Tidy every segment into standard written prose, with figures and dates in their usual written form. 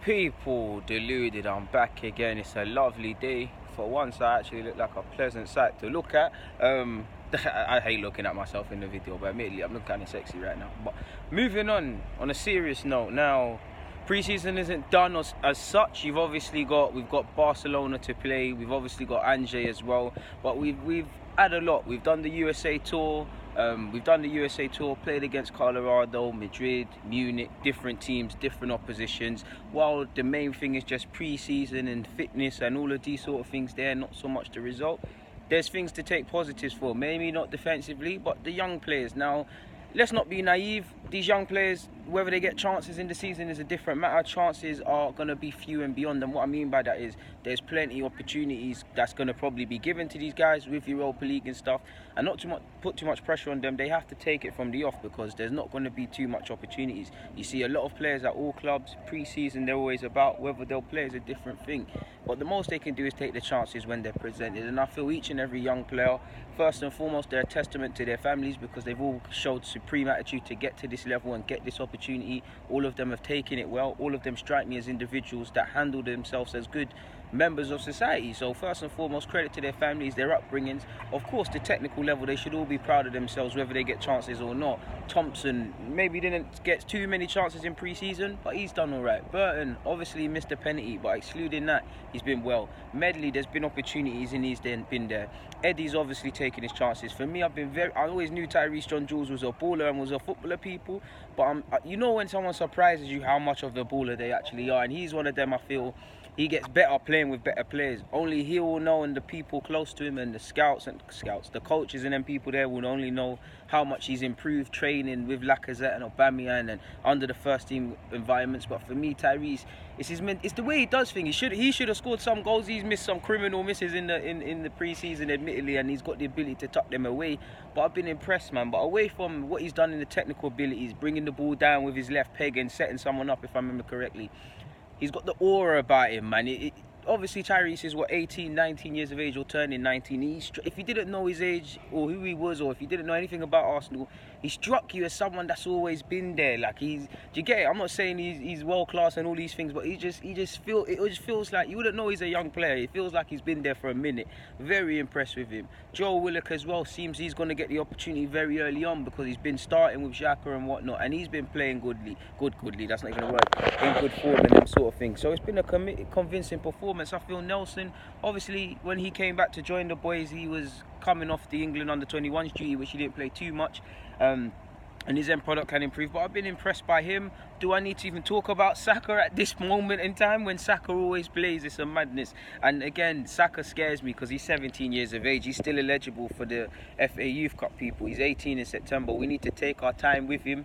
People, Deluded, I'm back again. It's a lovely day. For once, I actually look like a pleasant sight to look at. I hate looking at myself in the video, but admittedly, I'm looking kind of sexy right now. But moving on a serious note, now, pre-season isn't done as such. We've got Barcelona to play. We've obviously got Angers as well. But we've had a lot. We've done the USA tour. Played against Colorado, Madrid, Munich, different teams, different oppositions. While the main thing is just pre-season and fitness and all of these sort of things there, not so much the result. There's things to take positives for, maybe not defensively, but the young players. Now, let's not be naive. These young players, whether they get chances in the season is a different matter. Chances are going to be few and beyond. And what I mean by that is there's plenty of opportunities that's going to probably be given to these guys with Europa League and stuff. And not put too much pressure on them. They have to take it from the off because there's not going to be too much opportunities. You see a lot of players at all clubs, pre-season, they're always about. Whether they'll play is a different thing. But the most they can do is take the chances when they're presented. And I feel each and every young player, first and foremost, they're a testament to their families because they've all showed supreme attitude to get to this level and get this opportunity. All of them have taken it well. All of them strike me as individuals that handle themselves as good members of society. So first and foremost, credit to their families, their upbringings. Of course, the technical level, they should all be proud of themselves whether they get chances or not. Thompson maybe didn't get too many chances in pre-season, but he's done all right. Burton obviously missed a penalty, but excluding that, he's been well. Medley, there's been opportunities and he's then been there. Eddie's obviously taking his chances. For me, I always knew Tyrese John Jules was a baller and was a footballer, people, but you know when someone surprises you how much of the baller they actually are, and he's one of them. I feel he gets better playing with better players. Only he will know, and the people close to him and the scouts, the coaches and them people there will only know how much he's improved training with Lacazette and Aubameyang and under the first team environments. But for me, Tyrese, it's the way he does things. He should have scored some goals. He's missed some criminal misses in the pre-season, admittedly, and he's got the ability to tuck them away. But I've been impressed, man. But away from what he's done in the technical abilities, bringing the ball down with his left peg and setting someone up, if I remember correctly, he's got the aura about him, man. Obviously, Tyrese is, 18, 19 years of age or turning 19. If you didn't know his age or who he was, or if you didn't know anything about Arsenal, he struck you as someone that's always been there. Like, do you get it? I'm not saying he's world class and all these things, but it just feels like you wouldn't know he's a young player. It feels like he's been there for a minute. Very impressed with him. Joe Willock as well, seems he's going to get the opportunity very early on because he's been starting with Xhaka and whatnot, and he's been playing goodly, that's not even a word, in good form and them sort of thing. So it's been a convincing performance. I feel Nelson, obviously, when he came back to join the boys, he was coming off the England under-21s duty, which he didn't play too much. And his end product can improve, but I've been impressed by him. Do I need to even talk about Saka at this moment in time when Saka always plays? It's a madness. And again, Saka scares me because he's 17 years of age. He's still eligible for the FA Youth Cup, people. He's 18 in September. We need to take our time with him.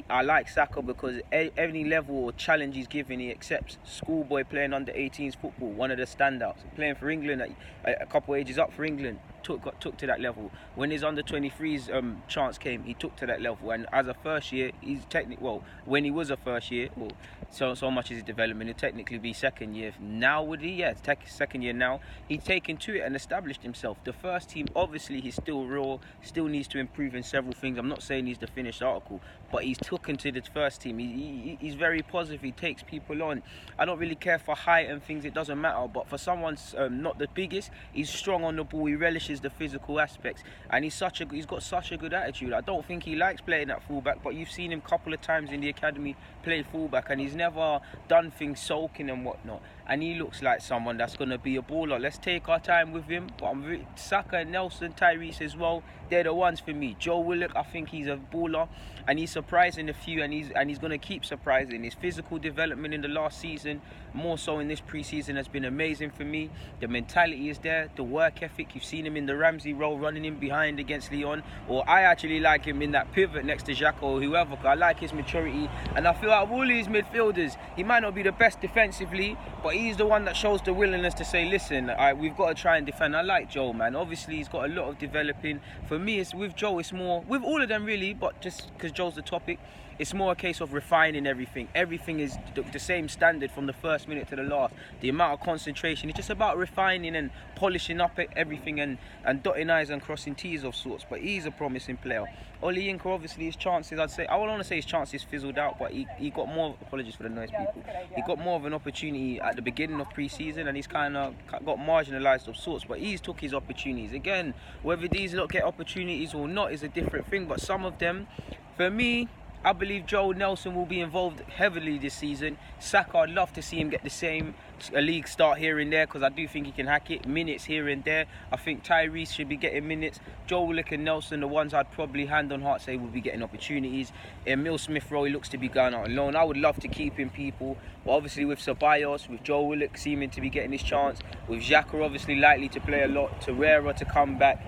I like Saka because any level or challenge he's given, he accepts. Schoolboy playing under 18s football, one of the standouts. Playing for England at a couple of ages up for England. Took to that level. When his under 23s chance came, he took to that level. And as a first year, when he was a first year, so much is his development, it'd technically be second year. Now would he? Yeah, second year now. He's taken to it and established himself. The first team, obviously, he's still raw, still needs to improve in several things. I'm not saying he's the finished article, but he's taken to the first team. He's very positive. He takes people on. I don't really care for height and things. It doesn't matter. But for someone not the biggest, he's strong on the ball. He relishes the physical aspects, and he's got such a good attitude. I don't think he likes playing at fullback, but you've seen him a couple of times in the academy play fullback, and he's never done things sulking and whatnot. And he looks like someone that's going to be a baller. Let's take our time with him. But Saka, Nelson, Tyrese as well, they're the ones for me. Joe Willock, I think he's a baller, and he's surprising a few, and he's going to keep surprising. His physical development in the last season, more so in this pre-season, has been amazing for me. The mentality is there, the work ethic. You've seen him in the Ramsey role, running in behind against Lyon, or I actually like him in that pivot next to Xhaka or whoever. I like his maturity, and I feel out of all these midfielders, he might not be the best defensively, but he's the one that shows the willingness to say, listen, we've got to try and defend. I like Joe, man. Obviously, he's got a lot of developing. For me, it's with Joe, it's more with all of them really, but just because Joe's the topic, it's more a case of refining everything. Everything is the same standard from the first minute to the last. The amount of concentration, it's just about refining and polishing up everything and dotting I's and crossing T's of sorts. But he's a promising player. Oli Inca, obviously his chances, I would want to say his chances fizzled out, but he got more, apologies for the noise people, he got more of an opportunity at the beginning of pre-season, and he's kind of got marginalised of sorts, but he's took his opportunities. Again, whether these lot get opportunities or not is a different thing, but some of them, for me, I believe Joe Nelson will be involved heavily this season. Saka, I'd love to see him get the same league start here and there, because I do think he can hack it. Minutes here and there. I think Tyrese should be getting minutes. Joe Willock and Nelson, the ones I'd probably hand on heart say will be getting opportunities. Emil Smith-Rowe, he looks to be going out on loan. I would love to keep him, people. But obviously with Ceballos, with Joe Willock seeming to be getting his chance, with Xhaka obviously likely to play a lot, Torreira to come back,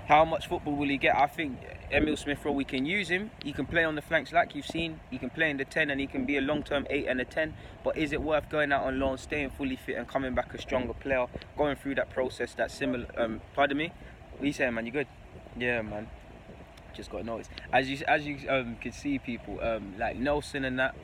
how much football will he get? I think Emil Smith-Rowe, we can use him. He can play on the flanks like you've seen. He can play in the 10 and he can be a long-term 8 and a 10. But is it worth going out on loan, staying fully fit and coming back a stronger player, going through that process, that similar... pardon me? What are you saying, man? You good? Yeah, man. Just got noticed. As you can see, people, like Nelson and that,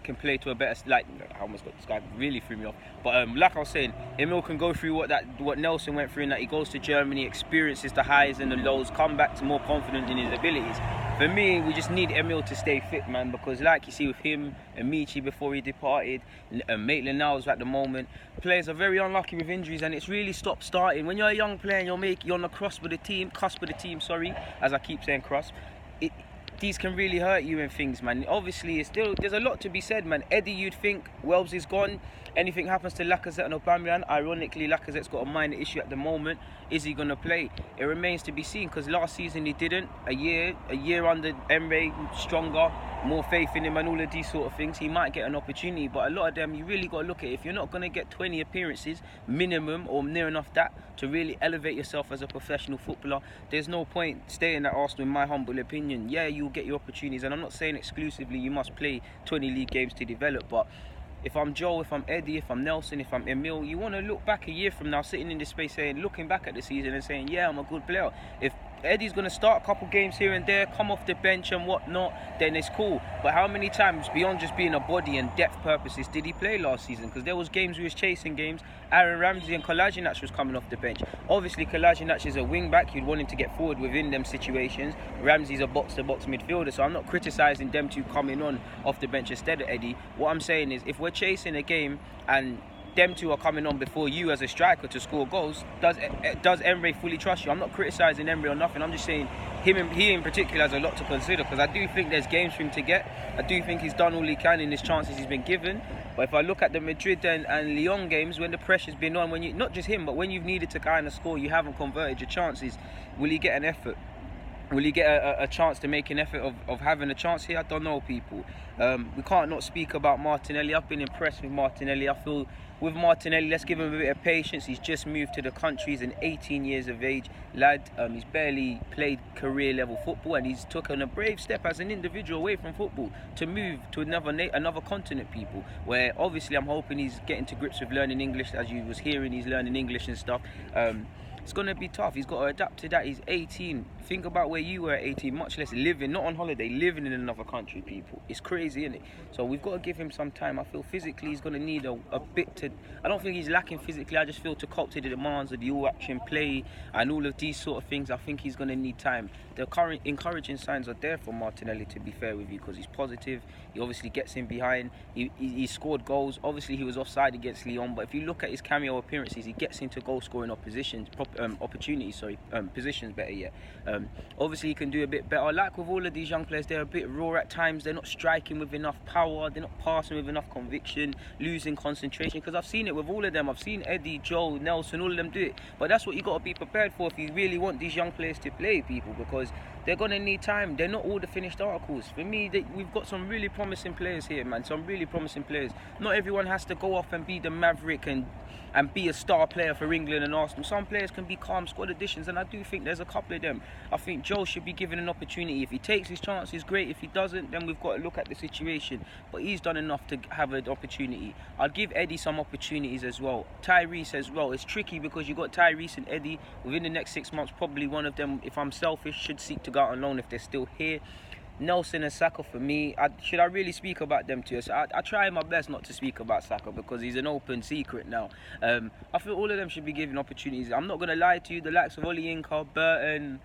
can play to a better, like, I almost got this guy really threw me off, but like I was saying, Emil can go through what Nelson went through, in that he goes to Germany, experiences the highs and the lows, come back to more confident in his abilities. For me, we just need Emil to stay fit, man, because like you see with him and Michi before he departed, and Maitland-Niles at the moment, players are very unlucky with injuries, and it's really stopped starting. When you're a young player and you're on the cusp of the team, as I keep saying cusp, these can really hurt you and things, man. Obviously, there's a lot to be said, man. Eddie, you'd think Wells is gone. Anything happens to Lacazette and Aubameyang, ironically, Lacazette's got a minor issue at the moment. Is he going to play? It remains to be seen, because last season he didn't. A year under Emre, stronger, more faith in him and all of these sort of things. He might get an opportunity, but a lot of them, you really got to look at it. If you're not going to get 20 appearances, minimum, or near enough that, to really elevate yourself as a professional footballer, there's no point staying at Arsenal, in my humble opinion. Yeah, you'll get your opportunities, and I'm not saying exclusively you must play 20 league games to develop, but if I'm Joe, if I'm Eddie, if I'm Nelson, if I'm Emil, you want to look back a year from now, sitting in this space, looking back at the season and saying, yeah, I'm a good player. If Eddie's going to start a couple games here and there, come off the bench and whatnot, then it's cool. But how many times, beyond just being a body and depth purposes, did he play last season? Because there was games we was chasing games. Aaron Ramsey and Kolasinac was coming off the bench. Obviously, Kolasinac is a wing-back. You'd want him to get forward within them situations. Ramsey's a box-to-box midfielder, so I'm not criticising them two coming on off the bench instead of Eddie. What I'm saying is, if we're chasing a game and them two are coming on before you as a striker to score goals, does Emre fully trust you? I'm not criticising Emre or nothing. I'm just saying he in particular has a lot to consider, because I do think there's games for him to get. I do think he's done all he can in his chances he's been given. But if I look at the Madrid and Lyon games, when the pressure's been on, when you, not just him, but when you've needed to kind of score, you haven't converted your chances, will he get an effort? Will he get a chance to make an effort of having a chance here? I don't know, people. We can't not speak about Martinelli. I've been impressed with Martinelli. I feel with Martinelli, let's give him a bit of patience. He's just moved to the country. He's an 18 years of age lad. He's barely played career level football, and he's taken a brave step as an individual away from football to move to another continent, people, where obviously I'm hoping he's getting to grips with learning English. As you was hearing, he's learning English and stuff. It's going to be tough. He's got to adapt to that. He's 18. Think about where you were at 18, much less living, not on holiday, living in another country, people. It's crazy, isn't it? So we've got to give him some time. I feel physically he's going to need a bit to... I don't think he's lacking physically. I just feel to cope to the demands of the all-action play and all of these sort of things, I think he's going to need time. The current encouraging signs are there for Martinelli, to be fair with you, because he's positive. He obviously gets in behind. He scored goals. Obviously, he was offside against Lyon, but if you look at his cameo appearances, he gets into goal-scoring positions better yet. Obviously, he can do a bit better. Like with all of these young players, they're a bit raw at times. They're not striking with enough power. They're not passing with enough conviction, losing concentration. Because I've seen it with all of them. I've seen Eddie, Joe, Nelson, all of them do it. But that's what you got to be prepared for if you really want these young players to play, people, because they're going to need time. They're not all the finished articles. For me, we've got some really promising players here, man. Some really promising players. Not everyone has to go off and be the maverick and be a star player for England and Arsenal. Some players can be calm squad additions, and I do think there's a couple of them. I think Joe should be given an opportunity. If he takes his chances, great. If he doesn't, then we've got to look at the situation. But he's done enough to have an opportunity. I'd give Eddie some opportunities as well. Tyrese as well. It's tricky because you've got Tyrese and Eddie. Within the next 6 months, probably one of them, if I'm selfish, should seek to go out on loan if they're still here. Nelson and Saka for me. Should I really speak about them too? So I try my best not to speak about Saka because he's an open secret now. I feel all of them should be given opportunities. I'm not going to lie to you, the likes of Olayinka, Burton,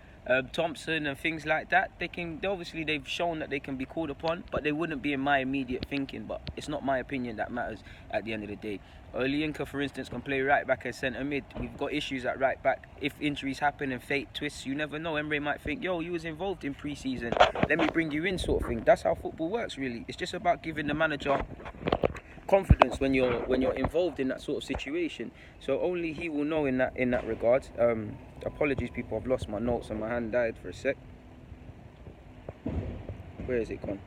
Thompson and things like that, they've shown that they can be called upon, but they wouldn't be in my immediate thinking. But it's not my opinion that matters at the end of the day. Olayinka, for instance, can play right back and centre mid. We've got issues at right back. If injuries happen and fate twists, you never know. Emre might think, yo, you was involved in pre-season, let me bring you in, sort of thing. That's how football works, really. It's just about giving the manager confidence when you're involved in that sort of situation. So only he will know in that regard. Apologies, people, I've lost my notes and my hand died for a sec. Where is it gone?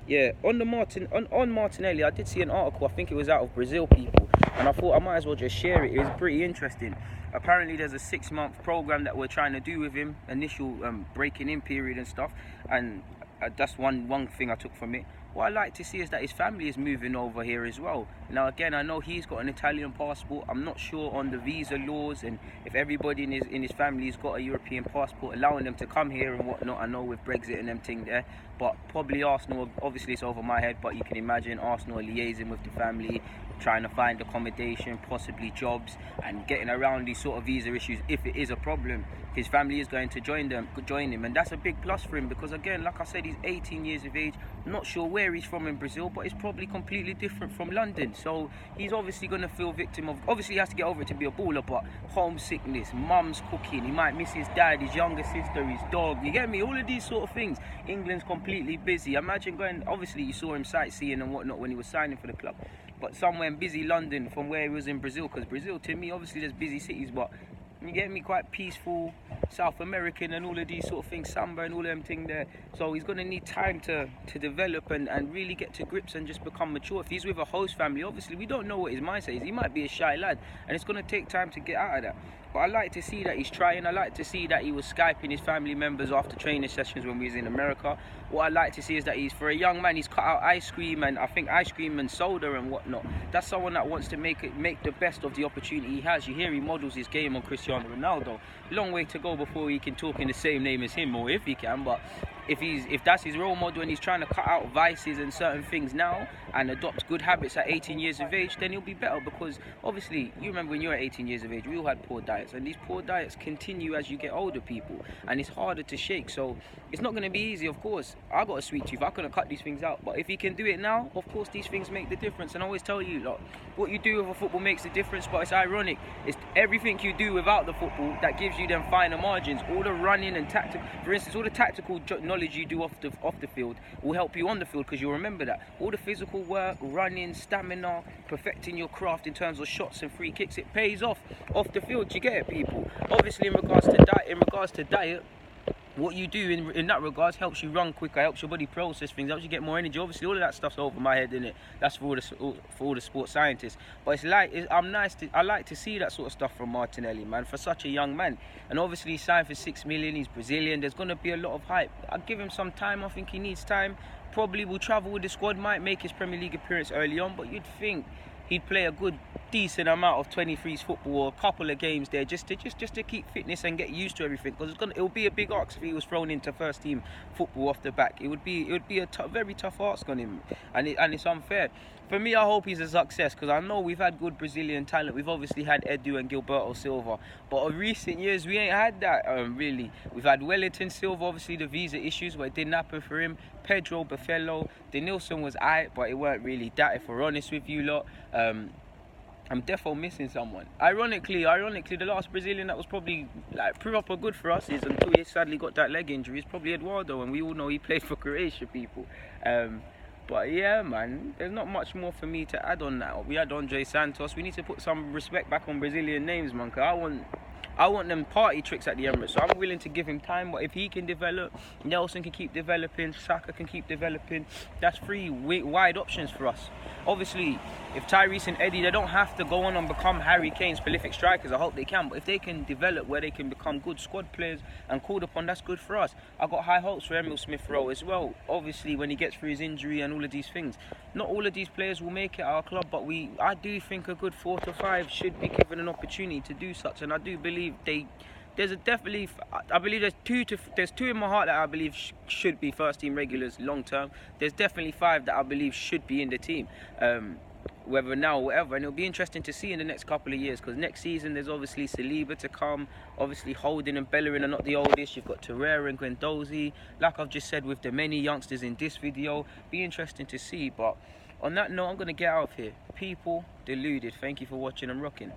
Yeah, on Martinelli, I did see an article. I think it was out of Brazil, people, and I thought I might as well just share it. It was pretty interesting. Apparently, there's a 6-month program that we're trying to do with him, initial breaking in period and stuff, and that's one thing I took from it. What I like to see is that his family is moving over here as well. Now, again, I know he's got an Italian passport. I'm not sure on the visa laws and if everybody in his family has got a European passport, allowing them to come here and whatnot. I know with Brexit and them thing there, but probably Arsenal. Obviously, it's over my head, but you can imagine Arsenal liaising with the family, trying to find accommodation, possibly jobs, and getting around these sort of visa issues if it is a problem. His family is going to join him, and that's a big plus for him because, again, like I said, he's 18 years of age. I'm not sure where he's from in Brazil, but it's probably completely different from London. So he's obviously going to feel victim of, obviously he has to get over it to be a baller, but homesickness, mum's cooking, he might miss his dad, his younger sister, his dog, you get me? All of these sort of things. England's completely busy. Imagine going, obviously you saw him sightseeing and whatnot when he was signing for the club, but somewhere in busy London from where he was in Brazil, because Brazil, to me, obviously there's busy cities, but you get me, quite peaceful, South American and all of these sort of things, samba and all of them things there. So he's going to need time to develop and really get to grips and just become mature. If he's with a host family, obviously we don't know what his mindset is. He might be a shy lad and it's going to take time to get out of that. But I like to see that he's trying. I like to see that he was Skyping his family members after training sessions when we was in America. What I like to see is that he's, for a young man, he's cut out ice cream and I think ice cream and soda and whatnot. That's someone that wants to make the best of the opportunity he has. You hear he models his game on Cristiano Ronaldo. Long way to go before he can talk in the same name as him, or if he can, but if that's his role model and he's trying to cut out vices and certain things now and adopt good habits at 18 years of age, then he'll be better, because obviously you remember when you were 18 years of age, we all had poor diets, and these poor diets continue as you get older, people, and it's harder to shake. So it's not going to be easy, of course. I got a sweet tooth, I couldn't cut these things out, but if he can do it now, of course these things make the difference. And I always tell you, look, what you do with a football makes a difference, but it's ironic, it's everything you do without the football that gives you them finer margins. All the running and tactical, for instance, all the tactical knowledge you do off the field will help you on the field, because you'll remember that. All the physical work, running, stamina, perfecting your craft in terms of shots and free kicks, it pays off the field. You get it, people? Obviously, in regards to diet, what you do in that regards helps you run quicker, helps your body process things, helps you get more energy. Obviously, all of that stuff's over my head, innit? That's for all the sports scientists. But I like to see that sort of stuff from Martinelli, man, for such a young man. And obviously, he signed for 6 million. He's Brazilian. There's going to be a lot of hype. I'll give him some time. I think he needs time. Probably will travel with the squad. Might make his Premier League appearance early on, but you'd think he'd play a good decent amount of 23s football or a couple of games there just to keep fitness and get used to everything, because it'll be a big ask if he was thrown into first team football off the back. It would be a very tough ask on him, and it's unfair. For me, I hope he's a success, because I know we've had good Brazilian talent. We've obviously had Edu and Gilberto Silva, but in recent years we ain't had that really. We've had Wellington Silva, obviously the visa issues, but it didn't happen for him. Pedro Buffalo, Denilson was aight, but it weren't really that, if we're honest with you lot. I'm defo missing someone. Ironically, the last Brazilian that was probably like proper good for us is, until he sadly got that leg injury, is probably Eduardo, and we all know he played for Croatia, people. But yeah, man, there's not much more for me to add on that. We had Andre Santos. We need to put some respect back on Brazilian names, man, because I want them party tricks at the Emirates, so I'm willing to give him time. But if he can develop, Nelson can keep developing, Saka can keep developing, that's three wide options for us. Obviously, if Tyrese and Eddie, they don't have to go on and become Harry Kane's prolific strikers. I hope they can, but if they can develop where they can become good squad players and called upon, that's good for us. I've got high hopes for Emil Smith-Rowe as well. Obviously, when he gets through his injury and all of these things, not all of these players will make it at our club, but I do think a good 4 to 5 should be given an opportunity to do such, and I do believe definitely, I believe there's two in my heart that I believe should be first team regulars long term. There's definitely 5 that I believe should be in the team. Whether now or whatever, and it'll be interesting to see in the next couple of years, because next season there's obviously Saliba to come, obviously Holding and Bellerin are not the oldest, you've got Torreira and Guendouzi, like I've just said with the many youngsters in this video, be interesting to see. But on that note, I'm going to get out of here. People, Deluded, thank you for watching and rocking.